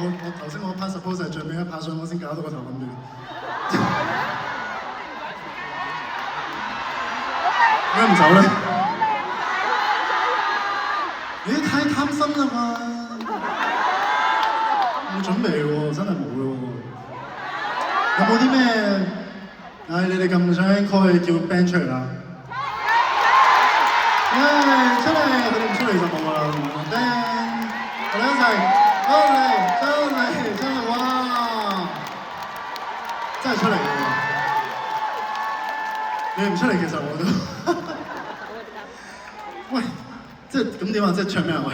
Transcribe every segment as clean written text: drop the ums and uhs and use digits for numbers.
我頭先我 part suppose 係最尾一 part，所以我先搞到個頭咁亂。點解唔走咧？你太貪心啦嘛！冇準備喎，真係冇咯喎。有冇啲咩？唉，你哋咁想 call 叫 band 出嚟啦？唉，出嚟，佢哋唔出嚟就冇啦。band， 我哋一齊出嚟，哇！真係出嚟嘅喎。你唔出嚟，其實我都喂，即係咁點啊？即係唱咩啊？喂！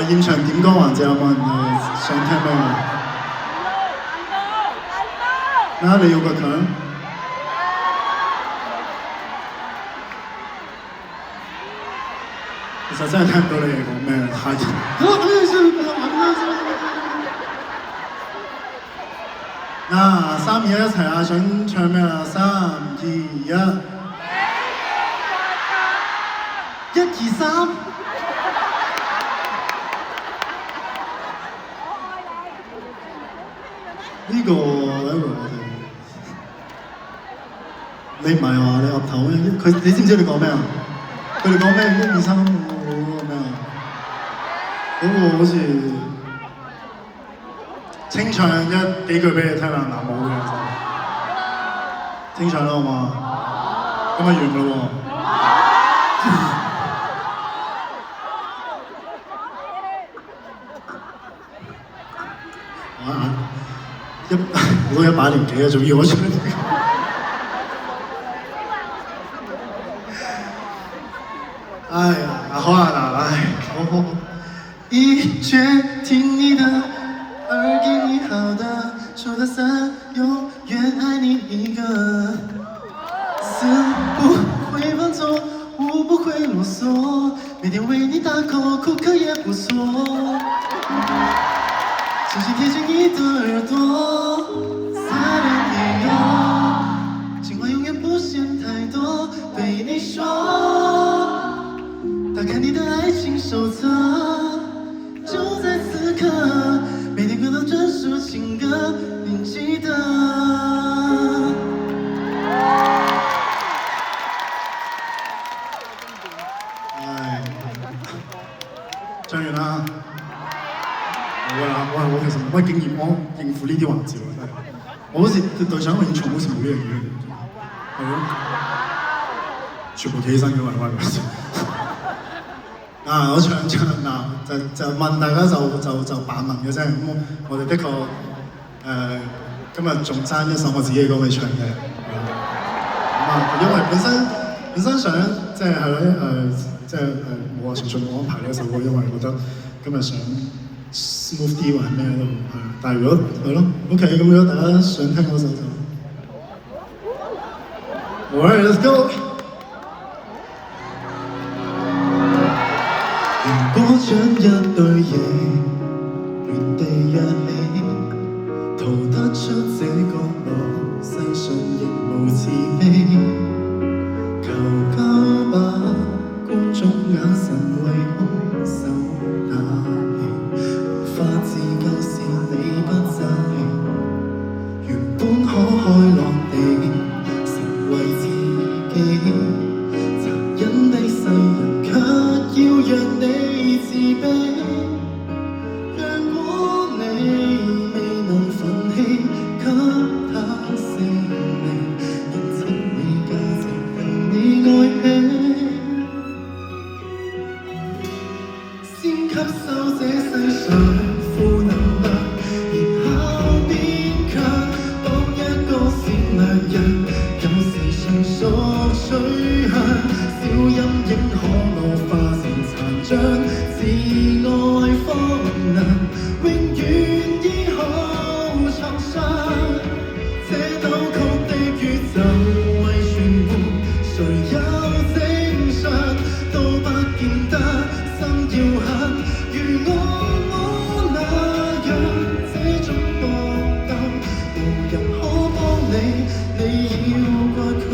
現場點歌環節有冇人想聽咩啊？你要個強？其實真係聽唔到你哋講咩，太3、2、1一齊啊！想唱咩啊？3、2、1，1、2、3。呢個我哋，你唔係話你岌頭咩？你知唔知你講咩啊？佢哋講咩？1、2、3嗰個咩啊？嗰個好似清唱幾句俾你聽啦，嗱冇嘅就清唱啦好嘛？咁咪完啦喎！我都1把年紀啦，仲要我出嚟？哎呀，好啊，好。已決定你的，而給你好的，說的散，永遠愛你一個，死不會放縱，無不會囉嗦，每天為你打 call， 哭可也不錯，輕輕貼近你的耳朵。對你說，打開你的愛情手冊，就在此刻，每天歌都專屬情歌，你記得。唉，唱完啦。好啦，我其實冇乜經驗，我應付呢啲環節喎，真係。我好似對上一個演唱好似冇呢樣嘢，係咯。全部企起身嘅嘛，我唱就問大家就扮問嘅啫。咁我哋的確今日仲爭一首我自己嘅歌未唱嘅。因為本身想即係冇話純粹冇安排呢一首歌，因為覺得今日想 smooth 啲或者咩都係。但係如果係咯 ，OK 咁如果大家想聽嗰首就 ，Alright let's go。如果將一對翼原地躍起，逃得出這角落，世上亦無慈悲。求交把觀眾眼神為兇手打氣，無法自救是你不爭氣，原本可開落地，成為自己。殘忍的世人卻要讓你自卑，如果你未能奮起，給他勝利，認清你價值，讓你愛起，先吸收這世上負能量，然後變強，當一個善良人，有時迅速取向，小陰影可老化成殘障，自愛方能永遠醫好創傷。這扭曲的宇宙為全部，誰有正常都不見得心要狠，如我那樣這種搏鬥，無人可幫你，你要怪佢。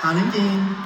下年見。